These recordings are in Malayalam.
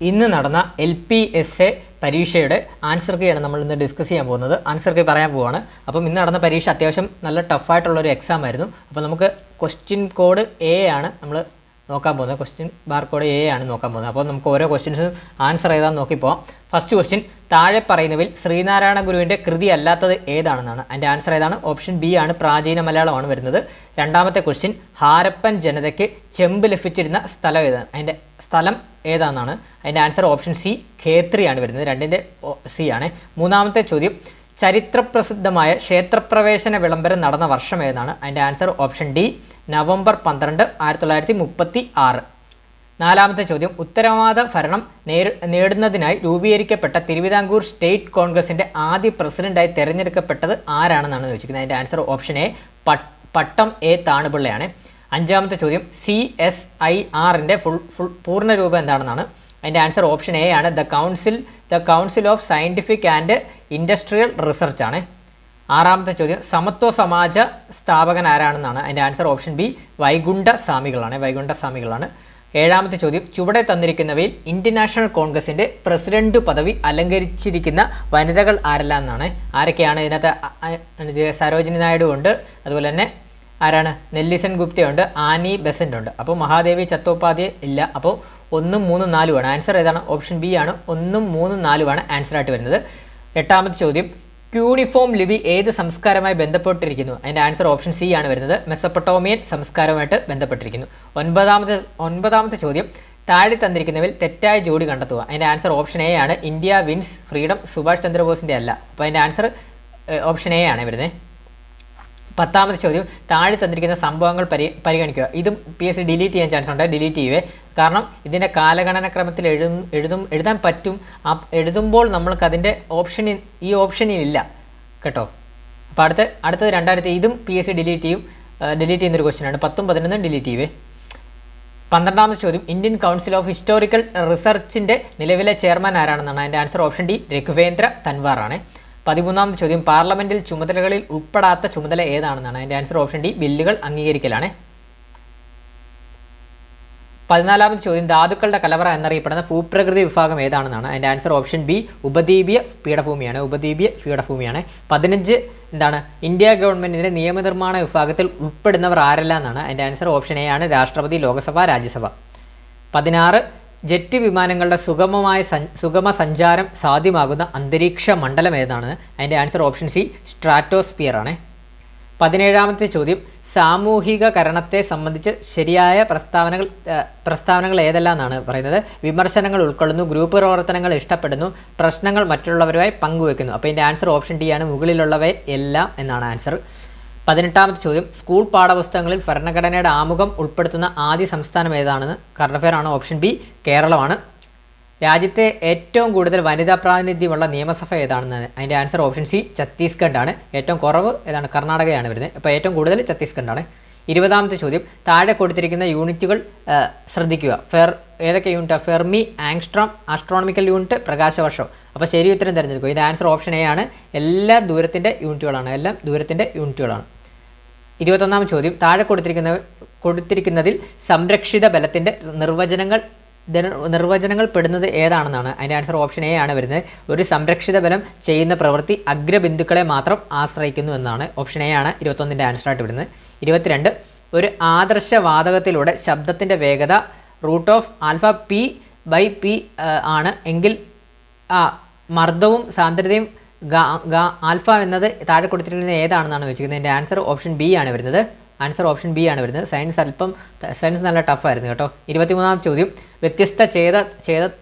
ഇന്ന് നടന്ന LPSA പരീക്ഷയുടെ ആൻസർ കീയാണ് നമ്മൾ ഇന്ന് ഡിസ്കസ് ചെയ്യാൻ പോകുന്നത്. ആൻസർ കീ പറയാൻ പോവുകയാണ്. അപ്പം ഇന്ന് നടന്ന പരീക്ഷ അത്യാവശ്യം നല്ല ടഫായിട്ടുള്ളൊരു എക്സാം ആയിരുന്നു. അപ്പോൾ നമുക്ക് ക്വസ്റ്റ്യൻ കോഡ് A ആണ് നമ്മൾ നോക്കാൻ പോകുന്നത്. ക്വസ്റ്റ്യൻ ബാർ കോഡ് A ആണ് നോക്കാൻ പോകുന്നത്. അപ്പോൾ നമുക്ക് ഓരോ ക്വസ്റ്റ്യൻസും ആൻസർ ചെയ്താൽ നോക്കിപ്പോവാം. ഫസ്റ്റ് ക്വസ്റ്റ്യൻ, താഴെ പറയുന്നവയിൽ ശ്രീനാരായണ ഗുരുവിൻ്റെ കൃതി അല്ലാത്തത് ഏതാണെന്നാണ്. അതിൻ്റെ ആൻസർ ഏതാണ്? ഓപ്ഷൻ B ആണ്, പ്രാചീന മലയാളമാണ് വരുന്നത്. രണ്ടാമത്തെ ക്വസ്റ്റ്യൻ, ഹാരപ്പൻ ജനതയ്ക്ക് ചെമ്പ് ലഭിച്ചിരുന്ന സ്ഥലം ഏതാണ്? അതിൻ്റെ സ്ഥലം ഏതാണെന്നാണ്. അതിൻ്റെ ആൻസർ ഓപ്ഷൻ C, ഖേത്രിയാണ് വരുന്നത്. രണ്ടിൻ്റെ C ആണ്. മൂന്നാമത്തെ ചോദ്യം, ചരിത്രപ്രസിദ്ധമായ ക്ഷേത്രപ്രവേശന വിളംബരം നടന്ന വർഷം ഏതാണ്? അതിൻ്റെ ആൻസർ ഓപ്ഷൻ D, നവംബർ 12, 1936. നാലാമത്തെ ചോദ്യം, ഉത്തരവാദ ഭരണം നേടുന്നതിനായി രൂപീകരിക്കപ്പെട്ട തിരുവിതാംകൂർ സ്റ്റേറ്റ് കോൺഗ്രസിൻ്റെ ആദ്യ പ്രസിഡന്റായി തിരഞ്ഞെടുക്കപ്പെട്ടത് ആരാണെന്നാണ് ചോദിച്ചിരിക്കുന്നത്. അതിൻ്റെ answer option A, Pattom A താണുപിള്ളയാണ്. അഞ്ചാമത്തെ ചോദ്യം, CSIRൻ്റെ പൂർണ്ണരൂപം എന്താണെന്നാണ്. അതിൻ്റെ ആൻസർ ഓപ്ഷൻ A ആണ്, the council of scientific and industrial research ആണ്. ആറാമത്തെ ചോദ്യം, സമത്വ സമാജ സ്ഥാപകൻ ആരാണെന്നാണ്. അതിൻ്റെ ആൻസർ ഓപ്ഷൻ B, വൈകുണ്ഠ സ്വാമികളാണ്. ഏഴാമത്തെ ചോദ്യം, ചുവടെ തന്നിരിക്കുന്നവയിൽ ഇന്ത്യൻ നാഷണൽ കോൺഗ്രസിൻ്റെ പ്രസിഡന്റ് പദവി അലങ്കരിച്ചിരിക്കുന്ന വനിതകൾ ആരെല്ലാം എന്നാണ്. ആരൊക്കെയാണ് ഇതിനകത്ത്? സരോജിനി നായിഡു ഉണ്ട്, അതുപോലെ തന്നെ ആരാണ്? നെല്ലിസൺ ഗുപ്തയുണ്ട്, ആനി ബെസൻ്റ് ഉണ്ട്. അപ്പോൾ മഹാദേവി ചത്തോപാധ്യായ ഇല്ല. അപ്പോൾ 1, 3, 4 ആണ്. ആൻസർ ഏതാണ്? ഓപ്ഷൻ B ആണ്, 1, 3, 4 ആണ് ആൻസർ ആയിട്ട് വരുന്നത്. എട്ടാമത്തെ ചോദ്യം, ക്യൂണിഫോം ലിപി ഏത് സംസ്കാരവുമായി ബന്ധപ്പെട്ടിരിക്കുന്നു? അതിൻ്റെ ആൻസർ ഓപ്ഷൻ C ആണ് വരുന്നത്, മെസപ്പൊട്ടോമിയൻ സംസ്കാരവുമായിട്ട് ബന്ധപ്പെട്ടിരിക്കുന്നു. ഒൻപതാമത്തെ ചോദ്യം, താഴെ തന്നിരിക്കുന്നവയിൽ തെറ്റായ ജോഡി കണ്ടെത്തുക. അതിൻ്റെ ആൻസർ ഓപ്ഷൻ A ആണ്, ഇന്ത്യ വിൻസ് ഫ്രീഡം സുഭാഷ് ചന്ദ്രബോസിൻ്റെ അല്ല. അപ്പോൾ അതിൻ്റെ ആൻസർ ഓപ്ഷൻ A ആണ് വരുന്നത്. പത്താമത്തെ ചോദ്യം, താഴെ തന്നിരിക്കുന്ന സംഭവങ്ങൾ പരിഗണിക്കുക. ഇതും PSC ഡിലീറ്റ് ചെയ്യാൻ ചാൻസ് ഉണ്ട്, ഡിലീറ്റ് ചെയ്യുവേ. കാരണം ഇതിൻ്റെ കാലഗണന ക്രമത്തിൽ എഴുതാൻ പറ്റും. എഴുതുമ്പോൾ നമ്മൾക്ക് അതിൻ്റെ ഈ ഓപ്ഷനിലില്ല കേട്ടോ. അപ്പോൾ അടുത്തത് 2000. ഇതും PSC ഡിലീറ്റ് ചെയ്യുന്നൊരു ക്വസ്റ്റ്യനാണ്. 10ഉം 11ഉം ഡിലീറ്റ് ചെയ്യുവേ. 12ാമത്തെ ചോദ്യം, ഇന്ത്യൻ കൗൺസിൽ ഓഫ് ഹിസ്റ്റോറിക്കൽ റിസർച്ചിൻ്റെ നിലവിലെ ചെയർമാൻ ആരാണെന്നാണ്. അതിൻ്റെ answer option D, Raghuvendra Tanwar ആണ്. 13ാമത്തെ ചോദ്യം, പാർലമെൻറ്റിൽ ചുമതലകളിൽ ഉൾപ്പെടാത്ത ചുമതല ഏതാണെന്നാണ്. അതിൻ്റെ ആൻസർ ഓപ്ഷൻ D, ബില്ലുകൾ അംഗീകരിക്കലാണ്. 14ാമത്തെ ചോദ്യം, ധാതുക്കളുടെ കലവറ എന്നറിയപ്പെടുന്ന ഭൂപ്രകൃതി വിഭാഗം ഏതാണെന്നാണ്. അതിൻ്റെ ആൻസർ ഓപ്ഷൻ B, ഉപദ്വീപീയ പീഠഭൂമിയാണ്. 15 എന്താണ്? ഇന്ത്യ ഗവൺമെൻറ്റിൻ്റെ നിയമനിർമ്മാണ വിഭാഗത്തിൽ ഉൾപ്പെടുന്നവർ ആരെല്ലാം എന്നാണ്. അതിൻ്റെ ആൻസർ ഓപ്ഷൻ A ആണ്, രാഷ്ട്രപതി, ലോകസഭ, രാജ്യസഭ. 16, ജെറ്റ് വിമാനങ്ങളുടെ സുഗമ സഞ്ചാരം സാധ്യമാകുന്ന അന്തരീക്ഷ മണ്ഡലം ഏതാണ്? അതിൻ്റെ ആൻസർ ഓപ്ഷൻ C, സ്ട്രാറ്റോസ്ഫിയർ ആണ്. 17ാമത്തെ ചോദ്യം, സാമൂഹികകരണത്തെ സംബന്ധിച്ച് ശരിയായ പ്രസ്താവനകൾ ഏതെല്ലാം എന്നാണ് പറയുന്നത്. വിമർശനങ്ങൾ ഉൾക്കൊള്ളുന്നു, ഗ്രൂപ്പ് പ്രവർത്തനങ്ങൾ ഇഷ്ടപ്പെടുന്നു, പ്രശ്നങ്ങൾ മറ്റുള്ളവരുമായി പങ്കുവെക്കുന്നു. അപ്പോൾ ഇതിൻ്റെ ആൻസർ ഓപ്ഷൻ D ആണ്, മുകളിലുള്ളവയെ എല്ലാം എന്നാണ് ആൻസർ. 18ാമത്തെ ചോദ്യം, സ്കൂൾ പാഠപുസ്തകങ്ങളിൽ ഭരണഘടനയുടെ ആമുഖം ഉൾപ്പെടുത്തുന്ന ആദ്യ സംസ്ഥാനം ഏതാണെന്ന്. കറണ്ട് അഫെയർ ആണ്, ഓപ്ഷൻ B, കേരളമാണ്. രാജ്യത്തെ ഏറ്റവും കൂടുതൽ വനിതാ പ്രാതിനിധ്യമുള്ള നിയമസഭ ഏതാണെന്ന്. അതിൻ്റെ ആൻസർ ഓപ്ഷൻ C, ഛത്തീസ്ഗഡ് ആണ്. ഏറ്റവും കുറവ് ഏതാണ്? കർണാടകയാണ് വരുന്നത്. അപ്പോൾ ഏറ്റവും കൂടുതൽ ഛത്തീസ്ഗഡ് ആണ്. 20ാമത്തെ ചോദ്യം, താഴെ കൊടുത്തിരിക്കുന്ന യൂണിറ്റുകൾ ശ്രദ്ധിക്കുക. ഏതൊക്കെ unit? Fermi, angstrom, astronomical unit, പ്രകാശവർഷം. അപ്പോൾ ശരി ഉത്തരം തിരഞ്ഞെടുക്കുക. ഇതിൻ്റെ ആൻസർ ഓപ്ഷൻ A ആണ്, എല്ലാം ദൂരത്തിൻ്റെ യൂണിറ്റുകളാണ്. 21ാം ചോദ്യം, താഴെ കൊടുത്തിരിക്കുന്നതിൽ സംരക്ഷിത ബലത്തിൻ്റെ നിർവചനങ്ങൾ പെടുന്നത് ഏതാണെന്നാണ്. അതിൻ്റെ ആൻസർ ഓപ്ഷൻ A ആണ് വരുന്നത്, ഒരു സംരക്ഷിത ബലം ചെയ്യുന്ന പ്രവൃത്തി അഗ്രബിന്ദുക്കളെ മാത്രം ആശ്രയിക്കുന്നു എന്നാണ്. ഓപ്ഷൻ A ആണ് 21ൻ്റെ ആൻസറായിട്ട് വരുന്നത്. 22, ഒരു ആദർശ വാതകത്തിലൂടെ ശബ്ദത്തിൻ്റെ വേഗത √α/p/p ആണ് എങ്കിൽ മർദ്ദവും സാന്ദ്രതയും ആൽഫ എന്നത് താഴെ കൊടുത്തിരിക്കുന്നത് ഏതാണെന്നാണ് വെച്ചിരിക്കുന്നത്. എൻ്റെ ആൻസർ ഓപ്ഷൻ B ആണ് വരുന്നത്. സയൻസ് നല്ല ടഫായിരുന്നു കേട്ടോ. 23ാം ചോദ്യം, വ്യത്യസ്ത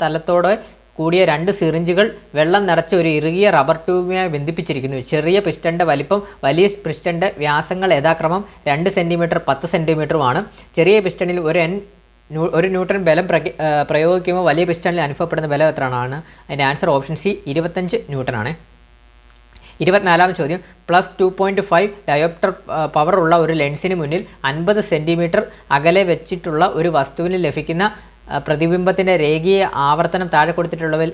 തലത്തോടെ കൂടിയ 2 സിറിഞ്ചുകൾ വെള്ളം നിറച്ച ഒരു ഇറുകിയ റബ്ബർ ട്യൂബുമായി ബന്ധിപ്പിച്ചിരിക്കുന്നു. ചെറിയ പിസ്റ്റൻ്റെ വലിപ്പം വലിയ പിസ്റ്റൻ്റെ വ്യാസങ്ങൾ യഥാക്രമം 2 സെൻറ്റിമീറ്റർ 10 സെൻറ്റിമീറ്ററുമാണ്. ചെറിയ പിസ്റ്റണിൽ ഒരു ന്യൂട്ടൺ ബലം പ്രയോഗിക്കുമ്പോൾ വലിയ പിസ്റ്റണിൽ അനുഭവപ്പെടുന്ന ബലം എത്രയാണ്? അതിൻ്റെ ആൻസർ ഓപ്ഷൻ C, 25 ന്യൂട്ടൺ ആണ്. 24ാം ചോദ്യം, +2.5 ഡയോപ്റ്റർ പവർ ഉള്ള ഒരു ലെൻസിന് മുന്നിൽ 50 സെൻറ്റിമീറ്റർ അകലെ വെച്ചിട്ടുള്ള ഒരു വസ്തുവിന് ലഭിക്കുന്ന പ്രതിബിംബത്തിൻ്റെ രേഖീയ ആവർത്തനം താഴെ കൊടുത്തിരിക്കുന്നതിൽ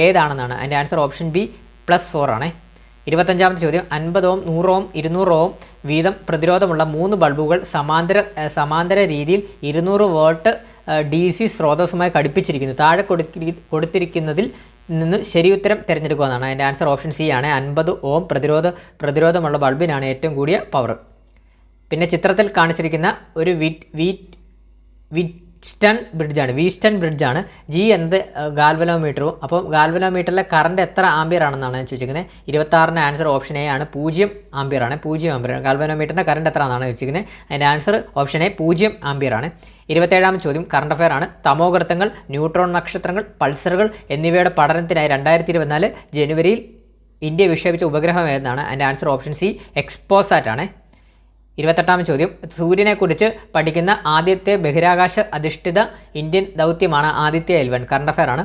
ഏതാണെന്നാണ്. അതിൻ്റെ ആൻസർ ഓപ്ഷൻ B, +4 ആണ്. 25ാമത്തെ ചോദ്യം, 50 ഓം 100 ഓം 200 ഓം വീതം പ്രതിരോധമുള്ള 3 ബൾബുകൾ സമാന്തര രീതിയിൽ 200 വാട്ട് DC സ്രോതസ്സുമായി ഘടിപ്പിച്ചിരിക്കുന്നു. താഴെ കൊടുത്തിരിക്കുന്നതിൽ നിന്ന് ശരിയുത്തരം തിരഞ്ഞെടുക്കുക എന്നാണ്. അതിൻ്റെ ആൻസർ ഓപ്ഷൻ സി ആണ്. 50 ഓം പ്രതിരോധമുള്ള ബൾബിനാണ് ഏറ്റവും കൂടിയ പവർ. പിന്നെ ചിത്രത്തിൽ കാണിച്ചിരിക്കുന്ന ഒരു വീസ്റ്റൺ ബ്രിഡ്ജാണ്. G എന്നത് ഗാൽവനോമീറ്ററും. അപ്പോൾ ഗാൽവനോമീറ്ററിലെ കറണ്ട് എത്ര ആംബിയർ ആണെന്നാണ് ചോദിച്ചിരിക്കുന്നത്. 26ൻ്റെ ആൻസർ ഓപ്ഷൻ എ ആണ്. 0 ആംബിയർ ആണ്. 0 ആംബിയർ. ഗാൽവനോമീറ്ററിൻ്റെ കറണ്ട് എത്ര ആണെന്നാണ് ചോദിച്ചിരിക്കുന്നത്. അതിൻ്റെ ആൻസർ ഓപ്ഷൻ എ 0 ആംബിയർ ആണ്. 27ാമത്തെ ചോദ്യം കറണ്ട് അഫയർ ആണ്. തമോഗർത്തങ്ങൾ, ന്യൂട്രോൺ നക്ഷത്രങ്ങൾ, പൾസറുകൾ എന്നിവയുടെ പഠനത്തിനായി 2024 ജനുവരിയിൽ ഇന്ത്യ വിക്ഷേപിച്ച ഉപഗ്രഹം ഏതാണ്? അതിൻ്റെ ആൻസർ ഓപ്ഷൻ സി എക്സ്പോസാറ്റ് ആണ്. 28ാമത്തെ ചോദ്യം സൂര്യനെക്കുറിച്ച് പഠിക്കുന്ന ആദ്യത്തെ ബഹിരാകാശ അധിഷ്ഠിത ഇന്ത്യൻ ദൗത്യമാണ് ആദിത്യ L1. കറണ്ട് അഫയർ ആണ്.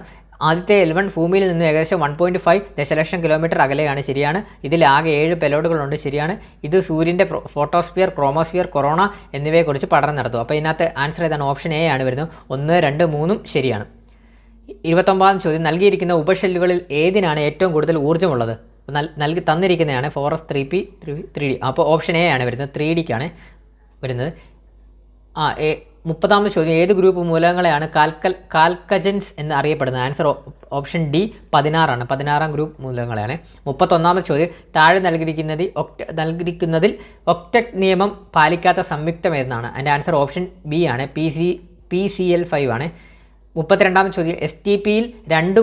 ആദിത്യ L1 ഭൂമിയിൽ നിന്ന് ഏകദേശം 1.5 ദശലക്ഷം കിലോമീറ്റർ അകലെയാണ്. ശരിയാണ്. ഇതിൽ ആകെ 7 പെലോഡുകളുണ്ട്. ശരിയാണ്. ഇത് സൂര്യൻ്റെ ഫോട്ടോസ്ഫിയർ, ക്രോമോസ്ഫിയർ, കൊറോണ എന്നിവയെക്കുറിച്ച് പഠനം നടത്തും. അപ്പോൾ ഇതിനകത്ത് ആൻസർ ഏതാണ്? ഓപ്ഷൻ എ ആണ് വരുന്നത്. 1, 2, 3 ശരിയാണ്. 29ാമത്തെ ചോദ്യം നൽകിയിരിക്കുന്ന ഉപഷെല്ലുകളിൽ ഏതിനാണ് ഏറ്റവും കൂടുതൽ ഊർജ്ജമുള്ളത്? തന്നിരിക്കുന്നതാണ് ഫോറസ് 3P 3D. അപ്പോൾ ഓപ്ഷൻ എ ആണ് വരുന്നത്. 3Dക്കാണ് വരുന്നത്. 30ാമത്തെ ചോദ്യം ഏത് ഗ്രൂപ്പ് മൂലകങ്ങളെയാണ് കാൽക്കജൻസ് എന്ന് അറിയപ്പെടുന്നത്? ആൻസർ ഓപ്ഷൻ ഡി 16 ആണ്. 16ാം ഗ്രൂപ്പ് മൂലകങ്ങളെയാണ്. 31ാമത്തെ ചോദ്യം താഴെ നൽകിയിരിക്കുന്നതിൽ ഒക്ടറ്റ് നിയമം പാലിക്കാത്ത സംയുക്തം ഏതെന്നാണ്? അതിൻ്റെ ആൻസർ ഓപ്ഷൻ ബി ആണ്. PCl5 ആണ്. 32ാമത്തെ ചോദ്യം STPയിൽ 2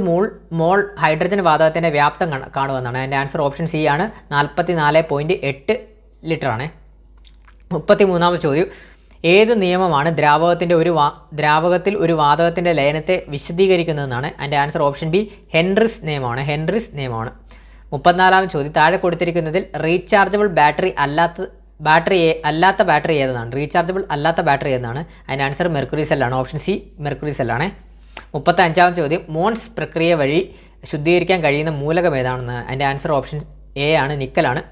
മോൾ ഹൈഡ്രജൻ വാതകത്തിൻ്റെ വ്യാപ്തം കാണുമെന്നാണ്. അതിൻ്റെ ആൻസർ ഓപ്ഷൻ സി ആണ്. 44.8 ലിറ്റർ ആണ്. 33ാമത്തെ ചോദ്യം ഏത് നിയമമാണ് ദ്രാവകത്തിൽ ഒരു വാതകത്തിൻ്റെ ലയനത്തെ വിശദീകരിക്കുന്നതെന്നാണ്? അതിൻ്റെ ആൻസർ ഓപ്ഷൻ ബി ഹെൻറിസ് നിയമമാണ്. 34ാമത്തെ ചോദ്യം താഴെ കൊടുത്തിരിക്കുന്നതിൽ റീചാർജബിൾ ബാറ്ററി അല്ലാത്ത ബാറ്ററി ഏതെന്നാണ്? റീചാർജബിൾ അല്ലാത്ത ബാറ്ററി ഏതെന്നാണ്? അതിൻ്റെ ആൻസർ മെർക്കുറി സെല്ലാണ്. ഓപ്ഷൻ സി മെർക്കുറി സെല്ലാണ്. 35ാമത്തെ ചോദ്യം മോൺസ് പ്രക്രിയ വഴി ശുദ്ധീകരിക്കാൻ കഴിയുന്ന മൂലകം ഏതാണെന്ന്? അതിൻ്റെ ആൻസർ ഓപ്ഷൻ എ ആണ്. നിക്കലാണ്.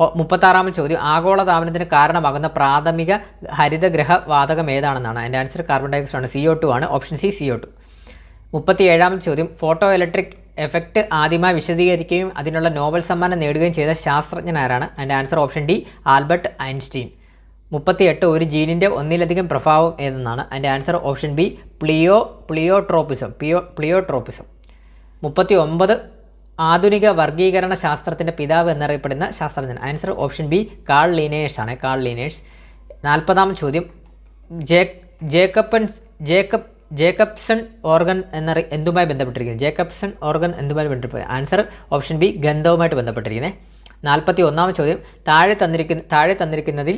36ാമത്തെ ചോദ്യം ആഗോളതാപനത്തിന് കാരണമാകുന്ന പ്രാഥമിക ഹരിതഗ്രഹ വാതകം ഏതാണെന്നാണ്? അതിൻ്റെ ആൻസർ കാർബൺ ഡയോക്സൈഡ് ആണ്. CO2 ആണ്. Option C CO2. 37ാമത്തെ ചോദ്യം ഫോട്ടോ ഇലക്ട്രിക് എഫക്റ്റ് ആദ്യമായി വിശദീകരിക്കുകയും അതിനുള്ള നോബൽ സമ്മാനം നേടുകയും ചെയ്ത ശാസ്ത്രജ്ഞൻ ആരാണ്? അതിൻ്റെ answer option D Albert Einstein. 38 ഒരു ജീനിൻ്റെ ഒന്നിലധികം പ്രഭാവം ഏതെന്നാണ്? അതിൻ്റെ ആൻസർ ഓപ്ഷൻ ബി പ്ലിയോട്രോപ്പിസം. 39 ആധുനിക വർഗീകരണ ശാസ്ത്രത്തിൻ്റെ പിതാവ് എന്നറിയപ്പെടുന്ന ശാസ്ത്രജ്ഞൻ? ആൻസർ ഓപ്ഷൻ ബി കാൾ ലീനേഴ്സ് ആണ്. 40ാമത്തെ ചോദ്യം ജേക്കബ്സൺ ഓർഗൻ എന്തുമായി ബന്ധപ്പെട്ടിരിക്കുന്നത്? ആൻസർ ഓപ്ഷൻ ബി ഗന്ധവുമായിട്ട് ബന്ധപ്പെട്ടിരിക്കുന്നത്. 41ാമത്തെ ചോദ്യം താഴെ തന്നിരിക്കുന്നതിൽ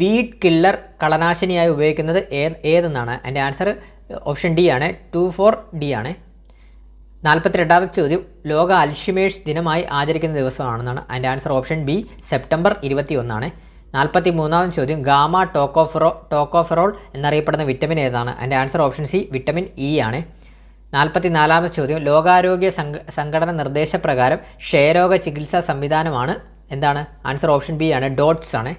വീഡ് കില്ലർ കളനാശിനിയായി ഉപയോഗിക്കുന്നത് ഏതെന്നാണ്? അതിൻ്റെ ആൻസർ ഓപ്ഷൻ ഡി ആണ്. 24D ആണ്. 42ാമത്തെ ചോദ്യം ലോക അൽഷിമേഴ്സ് ദിനമായി ആചരിക്കുന്ന ദിവസമാണെന്നാണ്? അതിൻ്റെ ആൻസർ ഓപ്ഷൻ ബി സെപ്റ്റംബർ 21 ആണ്. 43ാമത്തെ ചോദ്യം ഗാമ ടോക്കോഫെറോൾ എന്നറിയപ്പെടുന്ന വിറ്റമിൻ ഏതാണ്? അതിൻ്റെ answer option C vitamin E ആണ്. 44ാമത്തെ ചോദ്യം ലോകാരോഗ്യ സംഘടന നിർദ്ദേശപ്രകാരം ക്ഷയരോഗ ചികിത്സാ സംവിധാനമാണ് എന്താണ്? ആൻസർ ഓപ്ഷൻ ബി ആണ്. ഡോട്ട്സ് ആണ്.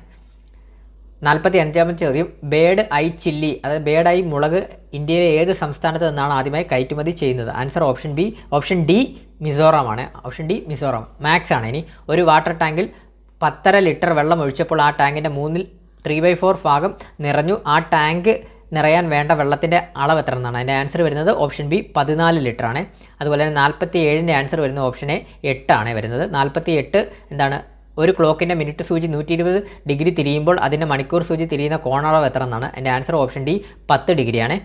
45ാമത്തെ ചോദ്യം ബേഡ് ഐ ചില്ലി അതായത് ബേഡ് ഐ മുളക് ഇന്ത്യയിലെ ഏത് സംസ്ഥാനത്ത് നിന്നാണ് ആദ്യമായി കയറ്റുമതി ചെയ്യുന്നത്? ആൻസർ ഓപ്ഷൻ ഡി മിസോറാം ആണ്. Option D Mizoram. മാക്സ് ആണ്. ഇനി ഒരു വാട്ടർ ടാങ്കിൽ 10.5 ലിറ്റർ വെള്ളം ഒഴിച്ചപ്പോൾ ആ ടാങ്കിൻ്റെ 3/4 ഭാഗം നിറഞ്ഞു. ആ ടാങ്ക് നിറയാൻ വേണ്ട വെള്ളത്തിൻ്റെ അളവ് എത്ര എന്നാണ്? അതിൻ്റെ ആൻസർ വരുന്നത് ഓപ്ഷൻ ബി 14 ലിറ്റർ ആണ്. അതുപോലെ തന്നെ 47ൻ്റെ ആൻസർ വരുന്നത് ഓപ്ഷൻ എ 8 ആണ് വരുന്നത്. 48 എന്താണ്? ഒരു ക്ലോക്കിൻ്റെ മിനിറ്റ് സൂചി 120 ഡിഗ്രി തിരിയുമ്പോൾ അതിൻ്റെ മണിക്കൂർ സൂചി തിരിയുന്ന കോണളവ് എത്ര എന്നാണ്? എൻ്റെ ആൻസർ ഓപ്ഷൻ ഡി 10 ഡിഗ്രിയാണ്.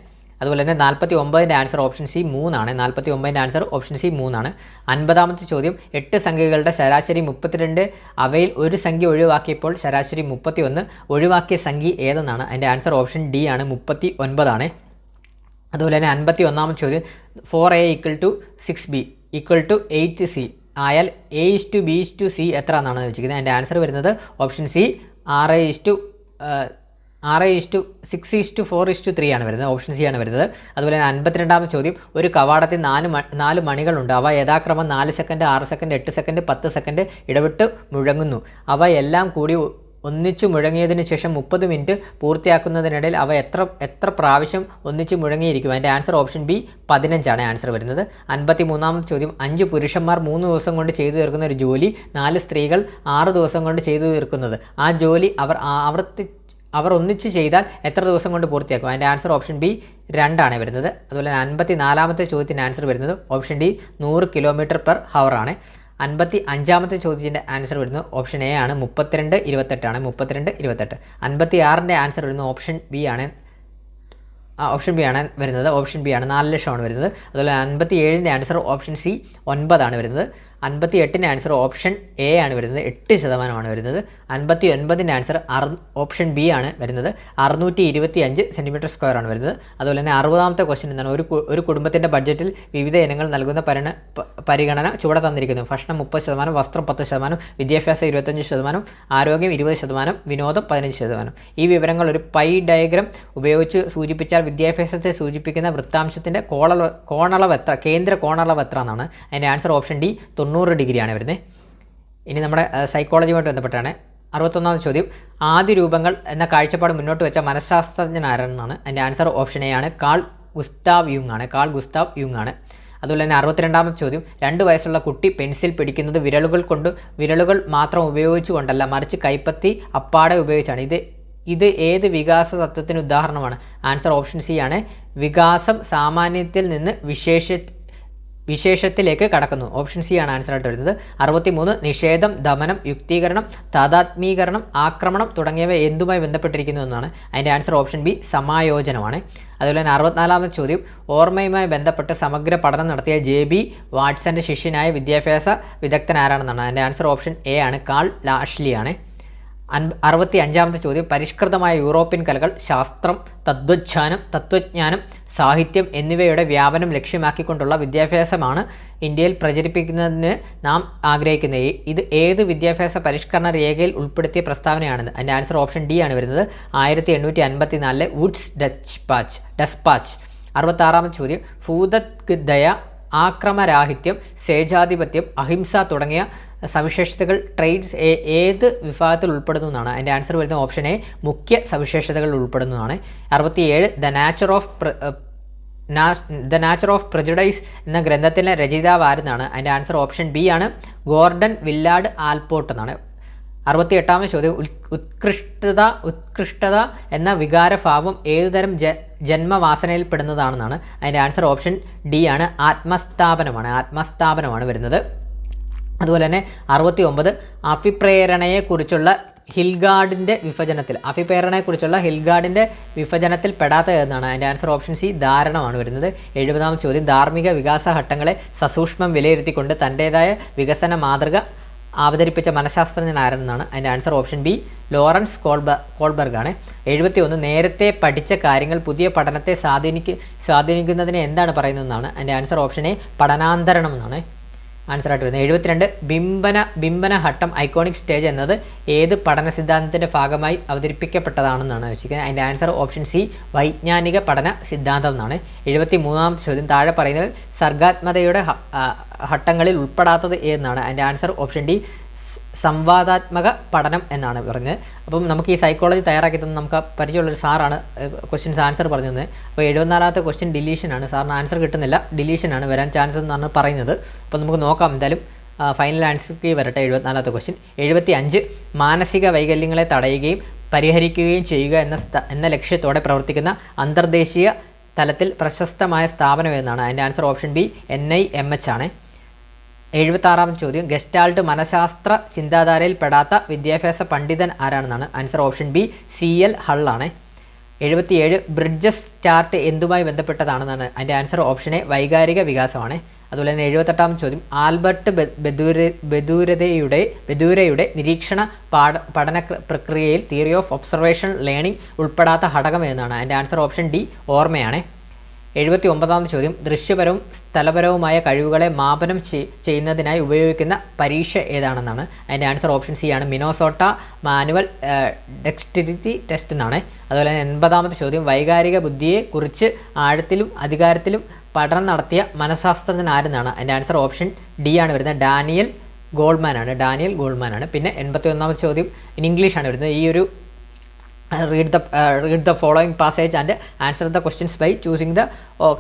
അതുപോലെ തന്നെ 49ൻ്റെ ആൻസർ ഓപ്ഷൻ സി 3 ആണ്. 49ൻ്റെ ആൻസർ ഓപ്ഷൻ സി 3 ആണ്. 50ാമത്തെ ചോദ്യം 8 സംഖ്യകളുടെ ശരാശരി 32. അവയിൽ ഒരു സംഖ്യ ഒഴിവാക്കിയപ്പോൾ ശരാശരി 31. ഒഴിവാക്കിയ സംഖ്യ ഏതെന്നാണ്? അതിൻ്റെ ആൻസർ ഓപ്ഷൻ ഡി ആണ്. 39 ആണ്. അതുപോലെ തന്നെ 51ാമത്തെ ചോദ്യം 4a = 6b = 8c ആയാൽ a:b:c എത്ര എന്നാണ് ചോദിച്ചിരിക്കുന്നത്? അതിൻ്റെ ആൻസർ വരുന്നത് ഓപ്ഷൻ സി 6:4:3 ആണ് വരുന്നത്. ഓപ്ഷൻ സി ആണ് വരുന്നത്. അതുപോലെ തന്നെ 52ാമത്തെ ചോദ്യം ഒരു കവാടത്തിൽ 4 മണികളുണ്ട്. അവ യഥാക്രമം 4 സെക്കൻഡ്, 6 സെക്കൻഡ്, 8 സെക്കൻഡ്, 10 സെക്കൻഡ് ഇടവിട്ട് മുഴങ്ങുന്നു. അവ എല്ലാം കൂടി ഒന്നിച്ചു മുഴങ്ങിയതിന് ശേഷം 30 മിനിറ്റ് പൂർത്തിയാക്കുന്നതിനിടയിൽ അവ എത്ര പ്രാവശ്യം ഒന്നിച്ചു മുഴങ്ങിയിരിക്കും? അതിൻ്റെ ആൻസർ ഓപ്ഷൻ ബി 15 ആണ് ആൻസർ വരുന്നത്. 53ാമത്തെ ചോദ്യം 5 പുരുഷന്മാർ 3 ദിവസം കൊണ്ട് ചെയ്തു തീർക്കുന്ന ഒരു ജോലി 4 സ്ത്രീകൾ 6 ദിവസം കൊണ്ട് ചെയ്തു തീർക്കുന്നത്. ആ ജോലി അവർ അവർ ഒന്നിച്ച് ചെയ്താൽ എത്ര ദിവസം കൊണ്ട് പൂർത്തിയാക്കും? അതിൻ്റെ ആൻസർ ഓപ്ഷൻ ബി 2 ആണ് വരുന്നത്. അതുപോലെ 54ാമത്തെ ചോദ്യത്തിൻ്റെ ആൻസർ വരുന്നത് ഓപ്ഷൻ ഡി 100 km/h ആണ്. 55ാമത്തെ ചോദ്യത്തിൻ്റെ ആൻസർ വരുന്നത് ഓപ്ഷൻ എ ആണ് 32-28 ആണ്. 32-28. 56ൻ്റെ ആൻസർ വരുന്നത് ഓപ്ഷൻ ബി ആണ് വരുന്നത്. ഓപ്ഷൻ ബി ആണ് 4 ലക്ഷമാണ് വരുന്നത്. അതുപോലെ 57ൻ്റെ ആൻസർ ഓപ്ഷൻ സി 9 ആണ് വരുന്നത്. 58ൻ്റെ ആൻസർ ഓപ്ഷൻ എ ആണ് വരുന്നത് 8% വരുന്നത്. 59ൻ്റെ ആൻസർ ഓപ്ഷൻ ബി ആണ് വരുന്നത് 625 cm² ആണ് വരുന്നത്. അതുപോലെ തന്നെ 60ാമത്തെ ക്വസ്റ്റ്യൻ എന്താണ്? ഒരു കുടുംബത്തിൻ്റെ ബഡ്ജറ്റിൽ വിവിധ ഇനങ്ങൾ നൽകുന്ന പരിഗണന ചുവടെ തന്നിരിക്കുന്നു. ഭക്ഷണം 30%, വസ്ത്രം 10%, വിദ്യാഭ്യാസം 25%, ആരോഗ്യം 20%, വിനോദം 15%. ഈ വിവരങ്ങൾ ഒരു പൈ ഡയഗ്രം ഉപയോഗിച്ച് സൂചിപ്പിച്ചാൽ വിദ്യാഭ്യാസത്തെ സൂചിപ്പിക്കുന്ന വൃത്താംശത്തിൻ്റെ കോണളവ് എത്ര? കേന്ദ്ര കോണളവ് എത്ര എന്നാണ്. അതിൻ്റെ ആൻസർ ഓപ്ഷൻ ഡി 90 ഡിഗ്രിയാണ് വരുന്നത്. ഇനി നമ്മുടെ സൈക്കോളജിയുമായിട്ട് ബന്ധപ്പെട്ടാണ്. 61ാമത്തെ ചോദ്യം, ആദ്യ രൂപങ്ങൾ എന്ന കാഴ്ചപ്പാട് മുന്നോട്ട് വെച്ച മനഃശാസ്ത്രജ്ഞൻ ആരെന്നാണ്. അതിൻ്റെ ആൻസർ ഓപ്ഷൻ എ ആണ് കാൾ ഗുസ്താവ് യുങ് ആണ്. അതുപോലെ തന്നെ 62ാമത്തെ ചോദ്യം, 2 വയസ്സുള്ള കുട്ടി പെൻസിൽ പിടിക്കുന്നത് വിരലുകൾ മാത്രം ഉപയോഗിച്ചുകൊണ്ടല്ല, മറിച്ച് കൈപ്പത്തി അപ്പാടെ ഉപയോഗിച്ചാണ്. ഇത് ഏത് വികാസ തത്വത്തിന് ഉദാഹരണമാണ്? ആൻസർ ഓപ്ഷൻ സി ആണ്. വികാസം സാമാന്യത്തിൽ നിന്ന് വിശേഷത്തിലേക്ക് കടക്കുന്നു. ഓപ്ഷൻ സി ആണ് ആൻസർ ആയിട്ട് വരുന്നത്. 63, നിഷേധം, ദമനം, യുക്തീകരണം, താതാത്മീകരണം, ആക്രമണം തുടങ്ങിയവ എന്തുമായി ബന്ധപ്പെട്ടിരിക്കുന്നു എന്നാണ്. അതിൻ്റെ ആൻസർ ഓപ്ഷൻ ബി സമായോജനമാണ്. അതുപോലെ തന്നെ 64ാമത്തെ ചോദ്യം, ഓർമ്മയുമായി ബന്ധപ്പെട്ട് സമഗ്ര പഠനം നടത്തിയ JB വാട്സന്റെ ശിഷ്യനായ വിദ്യാഭ്യാസ വിദഗ്ധൻ ആരാണെന്നാണ്. അതിൻ്റെ ആൻസർ ഓപ്ഷൻ എ ആണ് കാൾ ലാഷ്ലി ആണ്. 65ാമത്തെ ചോദ്യം, പരിഷ്കൃതമായ യൂറോപ്യൻ കലകൾ, ശാസ്ത്രം, തത്വജ്ഞാനം, സാഹിത്യം എന്നിവയുടെ വ്യാപനം ലക്ഷ്യമാക്കിക്കൊണ്ടുള്ള വിദ്യാഭ്യാസമാണ് ഇന്ത്യയിൽ പ്രചരിപ്പിക്കുന്നതിന് നാം ആഗ്രഹിക്കുന്നത്. ഇത് ഏത് വിദ്യാഭ്യാസ പരിഷ്കരണ രേഖയിൽ ഉൾപ്പെടുത്തിയ പ്രസ്താവനയാണെന്ന്. അതിൻ്റെ ആൻസർ ഓപ്ഷൻ ഡി ആണ് വരുന്നത്. 1854 വുഡ്സ് ഡെസ്പാച്ച്. 66ാമത്തെ ചോദ്യം, ഭൂതദയ, ആക്രമരാഹിത്യം, സ്വേച്ഛാധിപത്യം, അഹിംസ തുടങ്ങിയ സവിശേഷതകൾ ട്രേഡ്സ് ഏത് വിഭാഗത്തിൽ ഉൾപ്പെടുന്നു എന്നാണ്. അതിൻ്റെ ആൻസർ വരുന്ന ഓപ്ഷൻ എ മുഖ്യ സവിശേഷതകൾ ഉൾപ്പെടുന്നതാണ്. 67, ദ നാച്ചർ ഓഫ് പ്രെജുഡൈസ് എന്ന ഗ്രന്ഥത്തിലെ രചയിതാവ് ആരെന്നാണ്. അതിൻ്റെ ആൻസർ ഓപ്ഷൻ ബി ആണ് ഗോർഡൻ വില്ലാർഡ് ആൽപോർട്ട് എന്നാണ്. 68ാമത്തെ ചോദ്യം, ഉത്കൃഷ്ടത എന്ന വികാരഭാവം ഏതുതരം ജന്മവാസനയിൽപ്പെടുന്നതാണെന്നാണ്. അതിൻ്റെ ആൻസർ ഓപ്ഷൻ ഡി ആണ് ആത്മസ്ഥാപനമാണ് വരുന്നത്. അതുപോലെ തന്നെ 69, അഭിപ്രേരണയെക്കുറിച്ചുള്ള ഹിൽഗാർഡിൻ്റെ വിഭജനത്തിൽ പെടാത്ത എന്നാണ്. അതിൻ്റെ ആൻസർ ഓപ്ഷൻ സി ധാരണമാണ് വരുന്നത്. 70ാമത്തെ ചോദ്യം, ധാർമ്മിക വികാസ ഘട്ടങ്ങളെ സസൂക്ഷ്മം വിലയിരുത്തിക്കൊണ്ട് തൻ്റേതായ വികസന മാതൃക അവതരിപ്പിച്ച മനഃശാസ്ത്രജ്ഞൻ ആരെന്നാണ്. അതിൻ്റെ answer option B Lawrence Kohlberg ആണ്. 71, നേരത്തെ പഠിച്ച കാര്യങ്ങൾ പുതിയ പഠനത്തെ സ്വാധീനിക്കുന്നതിനെ എന്താണ് പറയുന്നതെന്നാണ്. അതിൻ്റെ ആൻസർ ഓപ്ഷൻ എ പഠനാന്തരണം എന്നാണ് ആൻസർ ആയിട്ട് വരുന്നത്. 72, ബിംബന ഘട്ടം ഐക്കോണിക് സ്റ്റേജ് എന്നത് ഏത് പഠന സിദ്ധാന്തത്തിൻ്റെ ഭാഗമായി അവതരിപ്പിക്കപ്പെട്ടതാണെന്നാണ് വെച്ചിരിക്കുന്നത്. അതിൻ്റെ ആൻസർ ഓപ്ഷൻ സി വൈജ്ഞാനിക പഠന സിദ്ധാന്തം എന്നാണ്. 73ാമത്തെ ചോദ്യം, താഴെ പറയുന്നത് സർഗാത്മകതയുടെ ഘട്ടങ്ങളിൽ ഉൾപ്പെടാത്തത് എന്നാണ്. അതിൻ്റെ ആൻസർ ഓപ്ഷൻ ഡി സംവാദാത്മക പഠനം എന്നാണ് പറഞ്ഞത്. അപ്പം നമുക്ക് ഈ സൈക്കോളജി തയ്യാറാക്കി തന്നെ നമുക്ക് പരിചയമുള്ളൊരു സാറാണ് ക്വസ്റ്റ്യൻസ് ആൻസർ പറഞ്ഞു തന്നത്. അപ്പോൾ 74ാമത്തെ ക്വസ്റ്റ്യൻ ഡിലീഷനാണ്. സാറിന് ആൻസർ കിട്ടുന്നില്ല, ഡിലീഷനാണ് വരാൻ ചാൻസ് എന്നാണ് പറയുന്നത്. അപ്പോൾ നമുക്ക് നോക്കാം എന്തായാലും ഫൈനൽ ആൻസർക്ക് വരട്ടെ. 74ാമത്തെ ക്വസ്റ്റ്യൻ. 75, മാനസിക വൈകല്യങ്ങളെ തടയുകയും പരിഹരിക്കുകയും ചെയ്യുക എന്ന ലക്ഷ്യത്തോടെ പ്രവർത്തിക്കുന്ന അന്തർദേശീയ തലത്തിൽ പ്രശസ്തമായ സ്ഥാപനം എന്നാണ്. അതിൻ്റെ ആൻസർ ഓപ്ഷൻ ബി NIMH ആണ്. 76ാമത്തെ ചോദ്യം, ഗസ്റ്റാൾട്ട് മനഃശാസ്ത്ര ചിന്താധാരയിൽ പെടാത്ത വിദ്യാഭ്യാസ പണ്ഡിതൻ ആരാണെന്നാണ്. Answer option B CL Hull ആണ്. 77, ബ്രിഡ്ജസ് ചാർട്ട് എന്തുമായി ബന്ധപ്പെട്ടതാണെന്നാണ്. അതിൻ്റെ ആൻസർ ഓപ്ഷൻ എ വൈകാരിക വികാസമാണ്. അതുപോലെ തന്നെ 78ാമത്തെ ചോദ്യം, ആൽബർട്ട് ബെദൂരയുടെ നിരീക്ഷണ പഠന പ്രക്രിയയിൽ തിയറി ഓഫ് ഒബ്സർവേഷൻ ലേണിംഗ് ഉൾപ്പെടാത്ത ഘടകം എന്നാണ്. അതിൻ്റെ ആൻസർ ഓപ്ഷൻ ഡി ഓർമ്മയാണ്. 79ാമത്തെ ചോദ്യം, ദൃശ്യപരവും സ്ഥലപരവുമായ കഴിവുകളെ മാപനം ചെയ്യുന്നതിനായി ഉപയോഗിക്കുന്ന പരീക്ഷ ഏതാണെന്നാണ്. അതിൻ്റെ ആൻസർ ഓപ്ഷൻ സി ആണ് മിനോസോട്ട മാനുവൽ ഡെക്സ്റ്റിരിറ്റി ടെസ്റ്റ് എന്നാണ്. അതുപോലെ തന്നെ 80ാമത്തെ ചോദ്യം, വൈകാരിക ബുദ്ധിയെക്കുറിച്ച് ആഴത്തിലും അധികാരത്തിലും പഠനം നടത്തിയ മനഃശാസ്ത്രജ്ഞൻ ആരെന്നാണ്. അതിൻ്റെ ആൻസർ ഓപ്ഷൻ ഡി ആണ് വരുന്നത്. ഡാനിയൽ ഗോൾഡ്മാൻ ആണ്. പിന്നെ 81ാമത്തെ ചോദ്യം ഇംഗ്ലീഷാണ് വരുന്നത്. ഈ ഒരു read the following passage and answer the questions by choosing the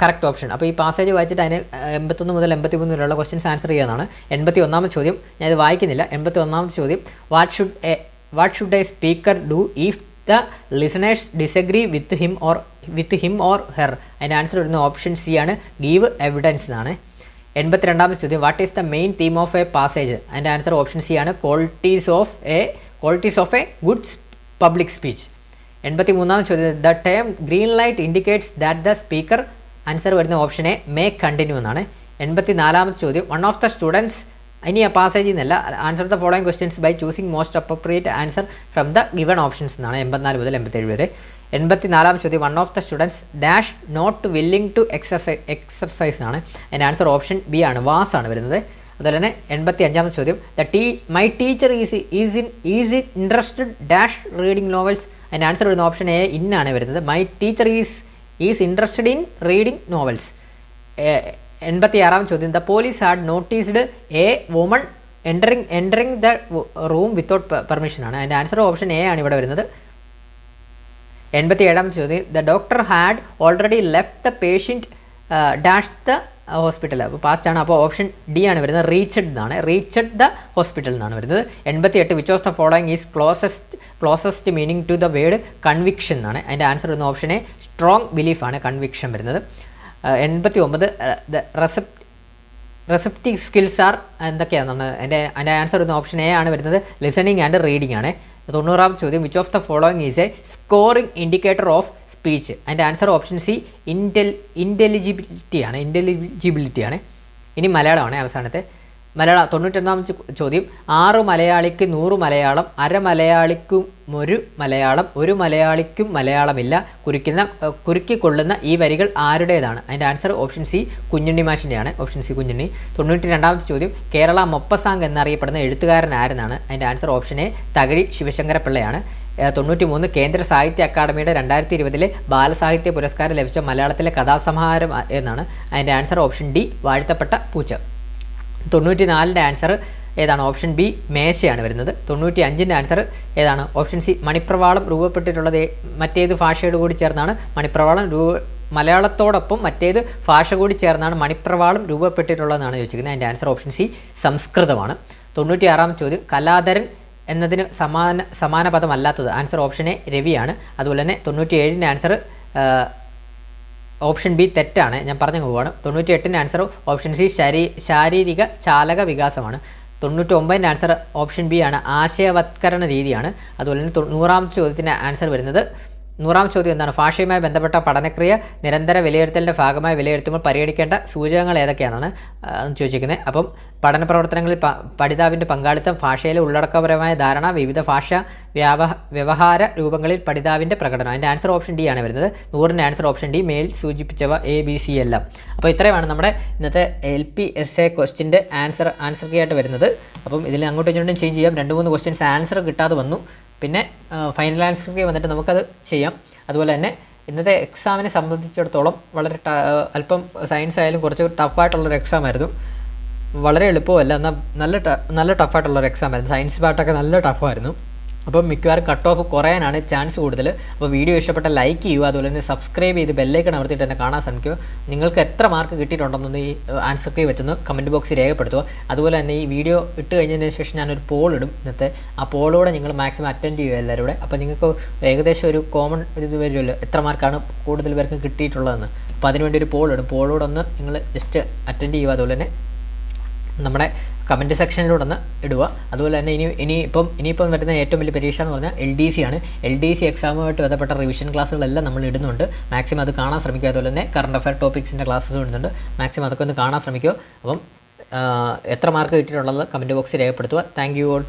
correct option. അപ്പോൾ ഈ പാസേജ് വായിച്ചിട്ട് അതിന് 81 മുതൽ 83 വരെയുള്ള ക്വസ്റ്റ്യൻസ് ആൻസർ ചെയ്യാനാണ്. 81ാമത്തെ ചോദ്യം ഞാൻ ഇത് വായിക്കുന്നില്ല. 81ാമത്തെ ചോദ്യം, what should a speaker do if the listeners disagree with him or her. അതിൻ്റെ ആൻസർ വരുന്ന ഓപ്ഷൻ സി ആണ്, ഗീവ് എവിഡൻസ് എന്നാണ്. 82ാമത്തെ ചോദ്യം, what is the main theme of a passage. അതിൻ്റെ ആൻസർ ഓപ്ഷൻ സി ആണ്, qualities of a good public speech. 83ാമത്തെ ചോദ്യം, the term green light indicates that the speaker. Answer വരുന്ന ഓപ്ഷൻ എ, മേ കണ്ടിന്യൂ എന്നാണ്. 84ാമത്തെ ചോദ്യം, വൺ ഓഫ് ദ സ്റ്റുഡൻസ്. ഇനി ആ പാസേജിൽ നിന്നല്ല, answer the following questions by choosing most appropriate answer from the given options എന്നാണ്. 84 മുതൽ 87 വരെ. 84ാമത്തെ ചോദ്യം, one of the students dash not willing to exercise എന്നാണ്. അതിൻ്റെ ആൻസർ ഓപ്ഷൻ ബി ആണ്, വാസ് ആണ് വരുന്നത്. അതുപോലെ തന്നെ 85ാമത്തെ ചോദ്യം, my teacher is interested dash reading novels. അതിൻ്റെ ആൻസർ വരുന്ന ഓപ്ഷൻ എ, ഇൻ ആണ് വരുന്നത്. My teacher is interested in reading novels. 86ാമത്തെ ചോദ്യം, the police had noticed A woman entering the room without permission ആണ്. അതിൻ്റെ ആൻസർ ഓപ്ഷൻ എ ആണ് ഇവിടെ വരുന്നത്. 87ാമത്തെ ചോദ്യം, the doctor had already left the patient dash the hospital. അപ്പോൾ പാസ്റ്റ് ആണ്, അപ്പോൾ ഓപ്ഷൻ ഡി ആണ് വരുന്നത്, റീച്ചഡ് ദ ഹോസ്പിറ്റൽ എന്നാണ് വരുന്നത്. 88, which of the following is closest meaning to the word conviction എന്നാണ്. അതിൻ്റെ ആൻസർ വരുന്ന ഓപ്ഷൻ എ, സ്ട്രോങ് ബിലീഫ് ആണ് കൺവിക്ഷൻ വരുന്നത്. 89, ദ റെസപ്റ്റീവ് സ്കിൽസ് ആർ എന്തൊക്കെയാണെന്നാണ്. അതിൻ്റെ ആൻസർ വരുന്ന ഓപ്ഷൻ എ ആണ് വരുന്നത്, ലിസണിങ് ആൻഡ് റീഡിംഗ് ആണ്. 90ാമത്തെ ചോദ്യം, which of the following is A scoring indicator of speech. അതിൻ്റെ ആൻസർ ഓപ്ഷൻ സി, ഇൻ്റലിജിബിലിറ്റി ആണ്. ഇനി മലയാളമാണ് അവസാനത്തെ. 91ാമത്തെ ചോദ്യം, 6 മലയാളിക്ക് 100 മലയാളം, അര മലയാളിക്കും ഒരു മലയാളിക്കും മലയാളമില്ല, കുരുക്കിക്കൊള്ളുന്ന ഈ വരികൾ ആരുടേതാണ്. അതിൻ്റെ ആൻസർ ഓപ്ഷൻ സി, കുഞ്ഞുണ്ണി മാഷിൻ്റെയാണ്, ഓപ്ഷൻ സി കുഞ്ഞുണ്ണി. 92ാമത്തെ ചോദ്യം, കേരള മൊപ്പസാങ് എന്നറിയപ്പെടുന്ന എഴുത്തുകാരൻ ആരെന്നാണ്. അതിൻ്റെ ആൻസർ ഓപ്ഷൻ എ, തകഴി ശിവശങ്കരപ്പിള്ളയാണ്. 93, കേന്ദ്ര സാഹിത്യ അക്കാദമിയുടെ 2020 ബാലസാഹിത്യ പുരസ്കാരം ലഭിച്ച മലയാളത്തിലെ കഥാസമാഹാരം എന്നാണ്. അതിൻ്റെ ആൻസർ ഓപ്ഷൻ ഡി, വാഴ്ത്തപ്പെട്ട പൂച്ച. 94ൻ്റെ ആൻസർ ഏതാണ്? ഓപ്ഷൻ ബി, മേശയാണ് വരുന്നത്. 95ൻ്റെ ആൻസർ ഏതാണ്? ഓപ്ഷൻ സി, മണിപ്രവാളം രൂപപ്പെട്ടിട്ടുള്ളത് മറ്റേത് ഭാഷയോട് കൂടി ചേർന്നാണ് മണിപ്രവാളം മലയാളത്തോടൊപ്പം മറ്റേത് ഭാഷ കൂടി ചേർന്നാണ് മണിപ്രവാളം രൂപപ്പെട്ടിട്ടുള്ളതെന്നാണ് ചോദിച്ചിരിക്കുന്നത്. അതിൻ്റെ ആൻസർ ഓപ്ഷൻ സി, സംസ്കൃതമാണ്. 96ാമത്തെ ചോദ്യം, കലാധരൻ എന്നതിന് സമാന പദമല്ലാത്തത്. ആൻസർ ഓപ്ഷൻ എ, രവിയാണ്. അതുപോലെ തന്നെ 97ൻ്റെ ആൻസർ ഓപ്ഷൻ ബി തെറ്റാണ്, ഞാൻ പറഞ്ഞു പോവുകയാണ്. 98ൻ്റെ ആൻസർ ഓപ്ഷൻ സി, ശാരീരിക ചാലക വികാസമാണ്. 99ൻ്റെ ആൻസർ ഓപ്ഷൻ ബി ആണ്, ആശയവത്കരണ രീതിയാണ്. അതുപോലെ തന്നെ 100ാമത്തെ ചോദ്യത്തിൻ്റെ ആൻസർ വരുന്നത്, 100ാമത്തെ ചോദ്യം എന്താണ്? ഭാഷയുമായി ബന്ധപ്പെട്ട പഠനക്രിയ നിരന്തര വിലയിരുത്തലിൻ്റെ ഭാഗമായി വിലയിരുത്തുമ്പോൾ പരിഗണിക്കേണ്ട സൂചകങ്ങൾ ഏതൊക്കെയാണെന്ന് ചോദിച്ചിരിക്കുന്നത്. അപ്പം പഠന പ്രവർത്തനങ്ങളിൽ പഠിതാവിൻ്റെ പങ്കാളിത്തം, ഭാഷയിലെ ഉള്ളടക്കപരമായ ധാരണ, വിവിധ ഭാഷാ വ്യവഹാര രൂപങ്ങളിൽ പഠിതാവിൻ്റെ പ്രകടനം. അതിൻ്റെ ആൻസർ ഓപ്ഷൻ ഡി ആണ് വരുന്നത്. 100ൻ്റെ ആൻസർ ഓപ്ഷൻ ഡി, മേൽ സൂചിപ്പിച്ചവ ABC എല്ലാം. അപ്പോൾ ഇത്രയുമാണ് നമ്മുടെ ഇന്നത്തെ LPSA ക്വസ്റ്റിൻ്റെ ആൻസർ കീ ആയിട്ട് വരുന്നത്. അപ്പം ഇതിൽ അങ്ങോട്ടും ഇങ്ങോട്ടും ചേഞ്ച് ചെയ്യാം. 2-3 ക്വസ്റ്റ്യൻസ് ആൻസർ കിട്ടാതെ വന്നു. പിന്നെ ഫൈനൽ ആൻസർ കീ വന്നിട്ട് നമുക്കത് ചെയ്യാം. അതുപോലെ തന്നെ ഇന്നത്തെ എക്സാമിനെ സംബന്ധിച്ചിടത്തോളം വളരെ അല്പം സയൻസ് ആയാലും കുറച്ച് ടഫായിട്ടുള്ളൊരു എക്സാം ആയിരുന്നു. വളരെ എളുപ്പമല്ല, എന്നാൽ നല്ല ടഫായിട്ടുള്ളൊരു എക്സാം ആയിരുന്നു. സയൻസ് പാർട്ടൊക്കെ നല്ല ടഫായിരുന്നു. അപ്പോൾ മിക്കവാറും കട്ട് ഓഫ് കുറയാനാണ് ചാൻസ് കൂടുതൽ. അപ്പോൾ വീഡിയോ ഇഷ്ടപ്പെട്ട ലൈക്ക് ചെയ്യുക, അതുപോലെ തന്നെ സബ്സ്ക്രൈബ് ചെയ്ത് ബെല്ലൈക്കൺ അമർത്തിയിട്ട് തന്നെ കാണാൻ ശ്രമിക്കുക. നിങ്ങൾക്ക് എത്ര മാർക്ക് കിട്ടിയിട്ടുണ്ടെന്ന് ഈ ആൻസർ കീ വെച്ചൊന്ന് കമൻറ്റ് ബോക്സിൽ രേഖപ്പെടുത്തുക. അതുപോലെ തന്നെ ഈ വീഡിയോ ഇട്ട് കഴിഞ്ഞതിന് ശേഷം ഞാനൊരു പോൾ ഇടും ഇന്നത്തെ. ആ പോളോടെ നിങ്ങൾ മാക്സിമം അറ്റൻഡ് ചെയ്യുക എല്ലാവരും കൂടെ. അപ്പോൾ നിങ്ങൾക്ക് ഏകദേശം ഒരു കോമൺ ഇത് വരുമല്ലോ, എത്ര മാർക്കാണ് കൂടുതൽ പേർക്ക് കിട്ടിയിട്ടുള്ളതെന്ന്. അപ്പോൾ അതിനുവേണ്ടി ഒരു പോൾ ഇടും. പോളോടെ ഒന്ന് നിങ്ങൾ ജസ്റ്റ് അറ്റൻഡ് ചെയ്യുക. അതുപോലെ തന്നെ നമ്മുടെ കമൻറ്റ് സെക്ഷനിലൂടെ ഒന്ന് ഇടുക. അതുപോലെ തന്നെ ഇനിയിപ്പം വരുന്ന ഏറ്റവും വലിയ പരീക്ഷ എന്ന് പറഞ്ഞാൽ LDC ആണ്. LDC എക്സാമുമായിട്ട് ബന്ധപ്പെട്ട റിവിഷൻ ക്ലാസ്സുകളെല്ലാം നമ്മൾ ഇടുന്നുണ്ട്. മാക്സിമം അത് കാണാൻ ശ്രമിക്കുക. അതുപോലെ തന്നെ കറണ്ട് അഫയർ ടോപ്പിക്സിൻ്റെ ക്ലാസ്സും ഇടുന്നുണ്ട്. മാക്സിമം അതൊക്കെ ഒന്ന് കാണാൻ ശ്രമിക്കുക. അപ്പം എത്ര മാർക്ക് കിട്ടിയിട്ടുള്ളത് കമൻറ്റ് ബോക്സിൽ രേഖപ്പെടുത്തുക. Thank you all.